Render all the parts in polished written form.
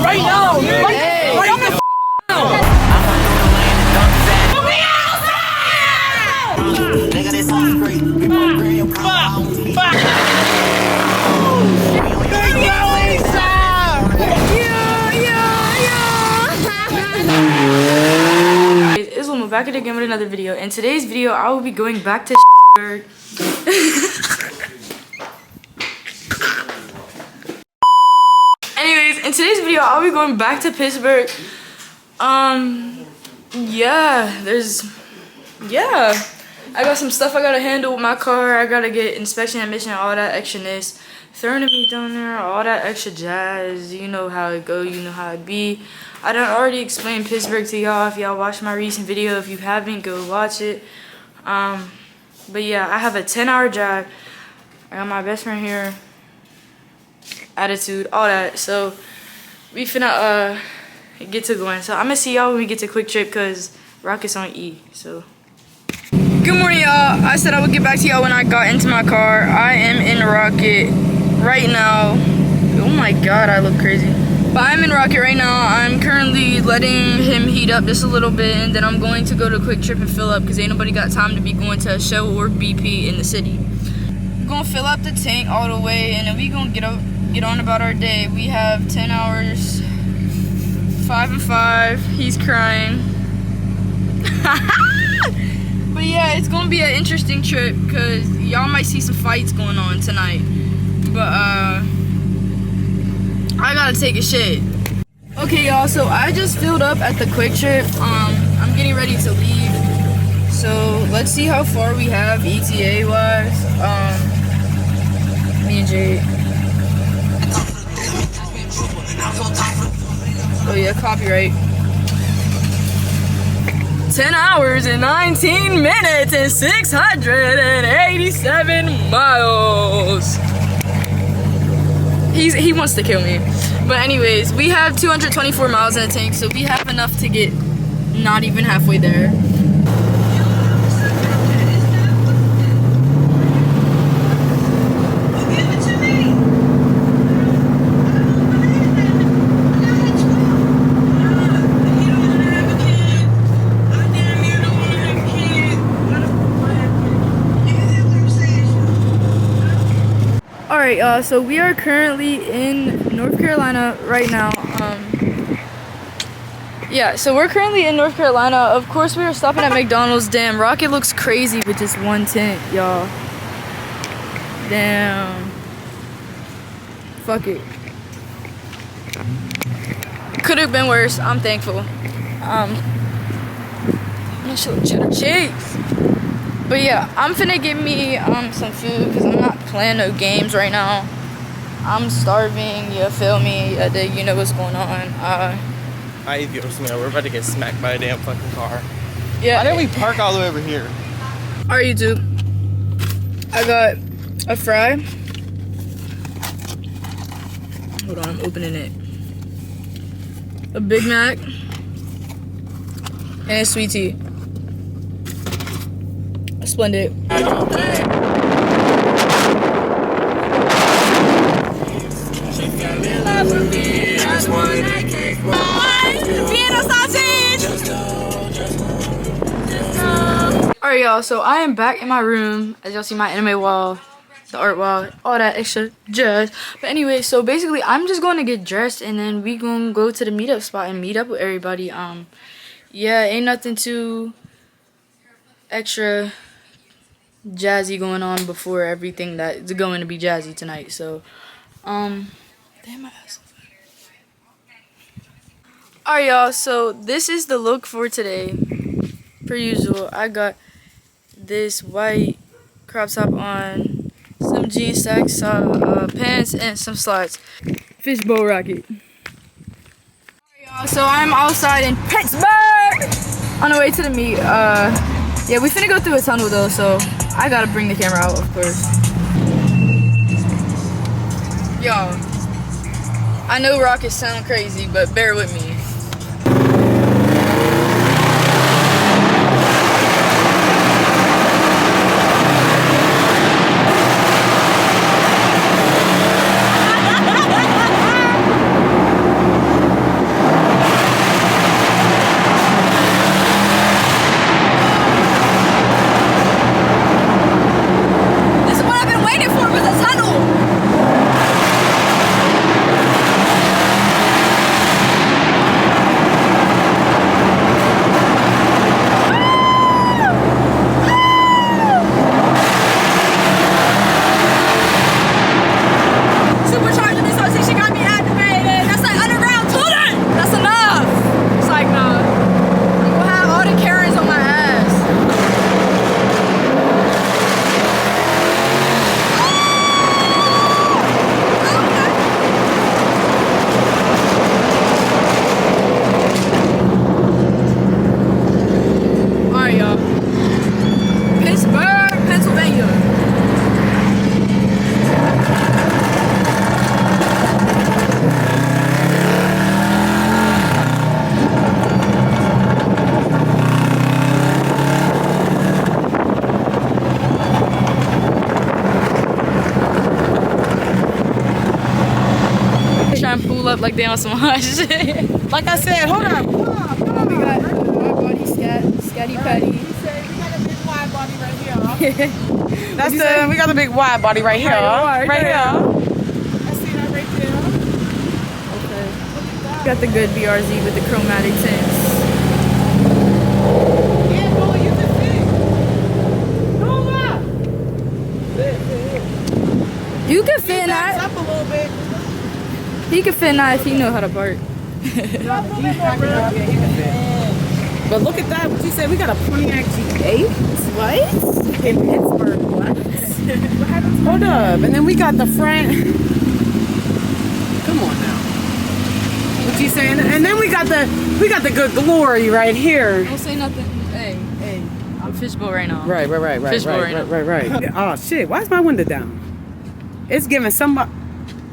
right now. Right the now. We're back again with another video. In today's video, I will be going back to Pittsburgh. Anyways, in today's video, I'll be going back to Pittsburgh. I got some stuff I gotta handle with my car. I gotta get inspection, admission, all that extraness. Throwing a meat down there, all that extra jazz. You know how it go, you know how it be. I done already explained Pittsburgh to y'all. If y'all watched my recent video, if you haven't, go watch it. But yeah, I have a 10-hour drive. I got my best friend here. Attitude, all that. So we finna get to going. So I'm gonna see y'all when we get to Quick Trip because Rocket's on E. So good morning, y'all. I said I would get back to y'all when I got into my car. I am in Rocket right now. Oh my god, I look crazy. But I'm in Rocket right now. I'm currently letting him heat up just a little bit, and then I'm going to go to Quick Trip and fill up because ain't nobody got time to be going to a Shell or BP in the city. We're gonna fill up the tank all the way, and then we gonna get on about our day. We have 10 hours, 5 and 5. He's crying. But yeah, it's gonna be an interesting trip because y'all might see some fights going on tonight. But I gotta take a shit. Okay, y'all, so I just filled up at the Quick Trip. I'm getting ready to leave. So let's see how far we have ETA wise. Me and Jade. Oh yeah, copyright. 10 hours and 19 minutes and 687 miles. He wants to kill me. But anyways, we have 224 miles in the tank, so we have enough to get not even halfway there. Alright, so we are currently in North Carolina right now. Yeah, so we're currently in North Carolina. Of course, we are stopping at McDonald's. Damn, Rocket looks crazy with just one tent, y'all. Damn. Fuck it. Could have been worse. I'm thankful. That shit look cheddar cheese. But yeah, I'm finna get me some food because I'm not playing no games right now. I'm starving, you feel me? You know what's going on. We're about to get smacked by a damn fucking car. Yeah. Why didn't we park all the way over here? Alright, YouTube. I got a fry. Hold on, I'm opening it. A Big Mac. And a sweet tea. Splendid. Alright, y'all, so I am back in my room. As y'all see, my anime wall, the art wall, all that extra jazz. But anyway, so basically I'm just going to get dressed and then we gonna go to the meetup spot and meet up with everybody. Yeah, ain't nothing too extra jazzy going on before everything that's going to be jazzy tonight. So damn, my ass. Alright, y'all, so this is the look for today. Per usual, I got this white crop top on, some jeans sacks, pants, and some slides. Fishbowl Rocket. Alright, y'all, so I'm outside in Pittsburgh on the way to the meet. Yeah, we finna go through a tunnel though, so I gotta bring the camera out, of course. Yo, I know rockets sound crazy, but bear with me. trying to pull up like they on some hot shit. Like I said, hold up. We got wide body scatty patty. We got a big wide body right here. We got a big wide body right here. Right here. I see that right there. Okay. Got the good BRZ with the chromatic tints. Yeah, boy, you can fit. You can fit in that. Up a little bit. He can fit in that if he know how to park. But look at that. What you said? We got a Pontiac G8. What? In Pittsburgh. What? Hold up. And then we got the front. Come on now. What you saying? And then we got the good glory right here. Don't say nothing. Hey, I'm fishbowl right now. Right. Fishbowl Right. Oh shit! Why is my window down? It's giving somebody.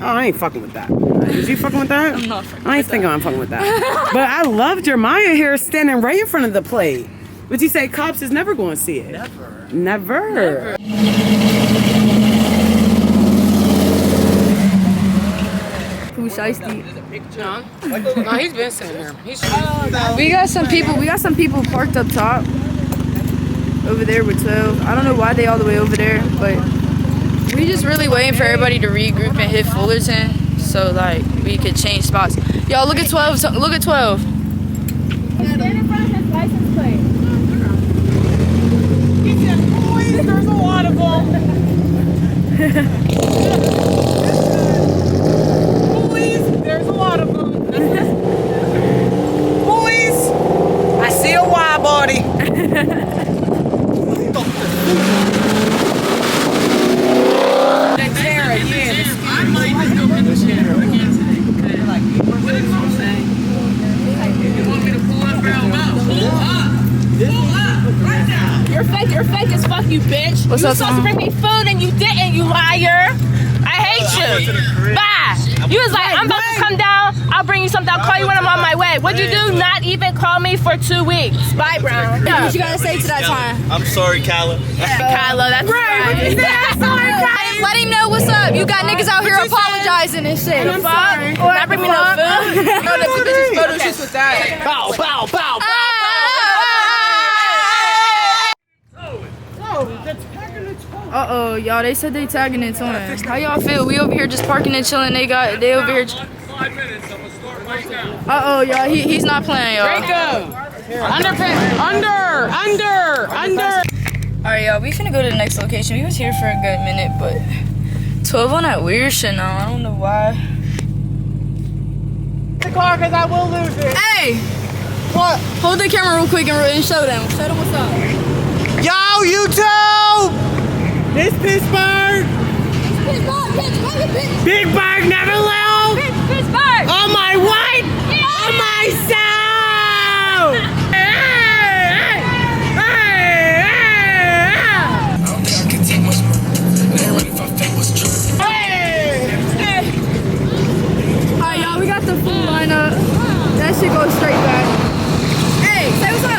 Oh, I ain't fucking with that. Is you fucking with that? I'm not fucking I ain't thinking I'm fucking with that. But I loved your Maya here standing right in front of the plate. But you say cops is never going to see it. Never. Who's shiesty? No, he's been sitting here. We got some people parked up top. Over there with 12. I don't know why they all the way over there, but we just really waiting for everybody to regroup and hit Fullerton so like we could change spots. Y'all look at 12. Look at 12. Stand in front of his license plate. He said, boys, there's a lot of them. Boys, there's a lot of them. Boys, I see a wide body. You're fake as fuck, you bitch. What's you up, supposed to bring me food and you didn't, you liar. I hate you. Bye. You was like, I'm about to come down. I'll bring you something. I'll call you when I'm on my way. What'd you do? Not even call me for 2 weeks. Bye, Brown. What you gotta say to that time? I'm sorry, Kyla. Kylo, that's right. Let him know what's up. You got niggas out here apologizing and shit. The fuck? Not bring me no food. No, that's the bitch's photo shoots with that. Bow. Uh-oh, y'all, they said they tagging it to him. How y'all feel? We over here just parking and chilling. They over here. 5 minutes. I'm gonna start right now. Uh-oh, y'all, he's not playing, y'all. Draco. Under. Alright, y'all, we finna go to the next location. We was here for a good minute, but 12 on that weird shit now. I don't know why. The car, because I will lose it. Hey! What? Hold the camera real quick and show them. Show them what's up. Yo, YouTube! This Pittsburgh! Big Bird never little! Pittsburgh. On my what? On my soul! Alright, y'all, we got the full lineup. That shit goes straight back. Hey, say what's up.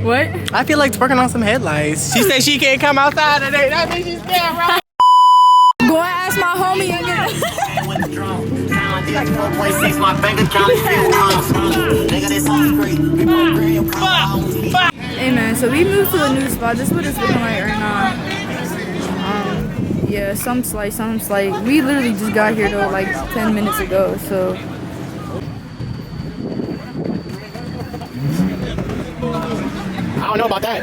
What? I feel like twerking on some headlights. She said she can't come outside today. That means she's scared, right? Go and ask my homie again. Hey man, so we moved to a new spot. This is what it's looking like right now. Yeah, some slight. We literally just got here though like 10 minutes ago, so. I don't know about that.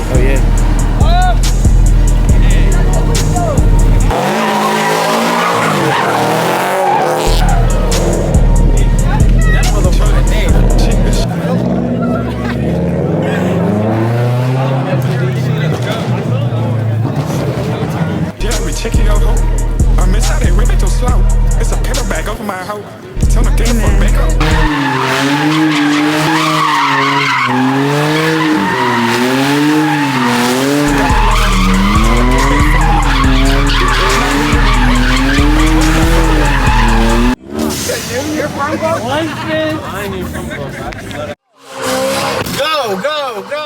Oh yeah. Check it out, ho. I miss how they whip it too slow. It's a pedal bag over my hoe. Tell them get the fuck back up. You're from Brooklyn? I ain't even from Brooklyn. Go!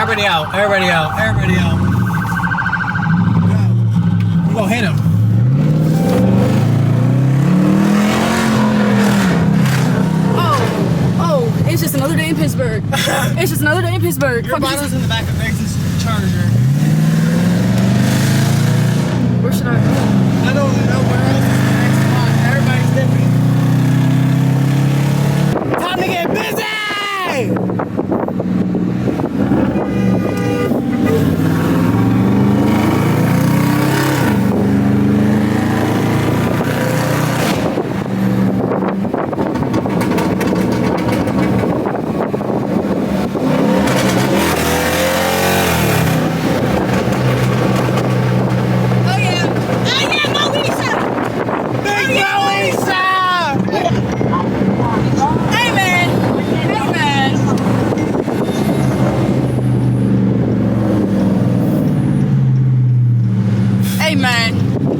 Everybody out. Everybody out. Everybody out. You gonna hit him. Oh, it's just another day in Pittsburgh. It's just another day in Pittsburgh. Your bottle's in the back of Meg's Charger. Where should I go? I don't know where else is the next spot. Everybody's different. Time to get busy!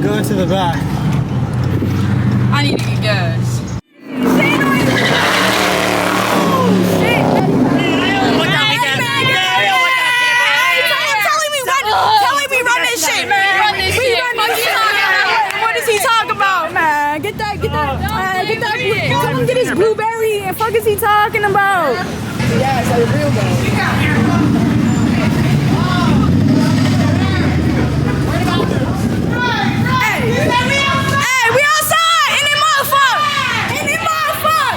Go to the back. I need to get gas. Telling me run this shit, man. What does he talk about, man? Get that. Tell him get his blueberry and fuck is he talking about? Yeah, it's like real though. Hey, we outside in the motherfucker.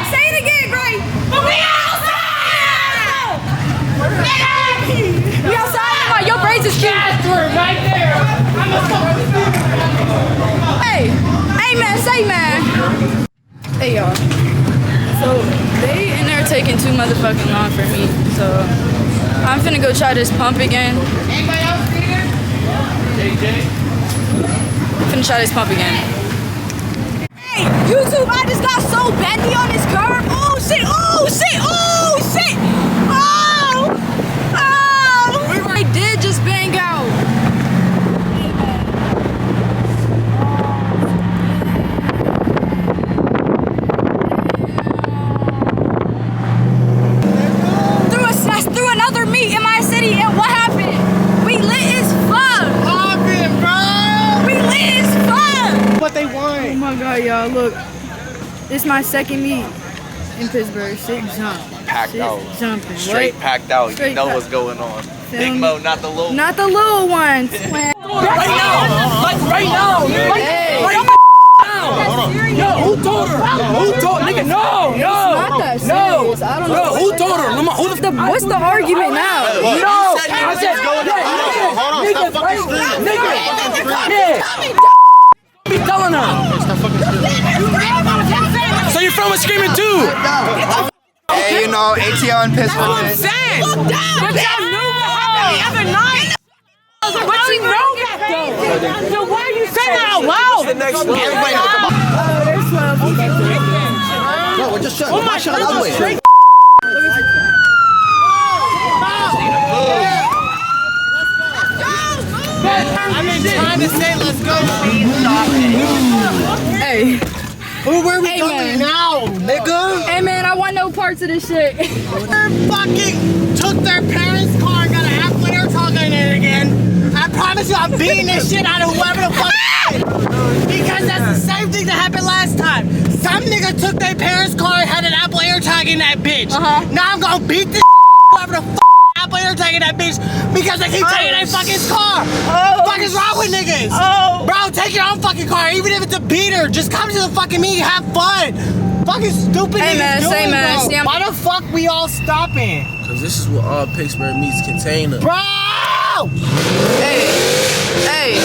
Say it again, Gray. But we outside. We outside. Your braids is cute. Right there. Hey, man, say man. Hey y'all. So they in there taking too motherfucking long for me. So I'm finna go try this pump again. Anybody else here? JJ. Finna try this pump again. Hey, YouTube, I just got so bendy on this curb. Oh shit, oh shit, oh shit. Oh, I did just bang out. Through another meet in my city, and what happened? We lit as fuck. What they want. Oh my god, y'all, look. This is my second meet in Pittsburgh. Shit jumping. Packed out. Jumping. Straight What? packed out. Straight You know packed. what's going on. Big Mo, not the little. Not the little ones. Right now. Like right now. Hey. Yo, who told her? Who told nigga? No. Not that serious. I don't know. Who told her? What's the argument now? No. I said nigga. Yeah. Be telling her. So you're from a screaming too? Hey, you know, ATL in Pittsburgh. What I'm saying. But y'all knew what happened the other night. But you know that though. So why are you saying it out loud? No, we're just shutting. We're shutting out way. I've been trying to say let's go. Hey. Where we Hey, going man. now, nigga? Hey man, I want no parts of this shit. They fucking took their parents' car and got an Apple AirTag in it again. I promise you I'm beating this shit out of whoever the fuck because that's the same thing that happened last time. Some nigga took their parents' car and had an Apple AirTag in that bitch. Now I'm gonna beat this whoever the fuck Apple AirTag in that bitch because they keep taking their fucking car. What the fuck is wrong with niggas? Bro, take your own fucking car. Even if it's a beater, just come to the fucking meeting, have fun. Fucking stupid Hey, niggas man, doing, say, man, bro. see, I'm- Why the fuck we all stopping? Cause this is what all Pittsburgh meets contain. Bro! Hey.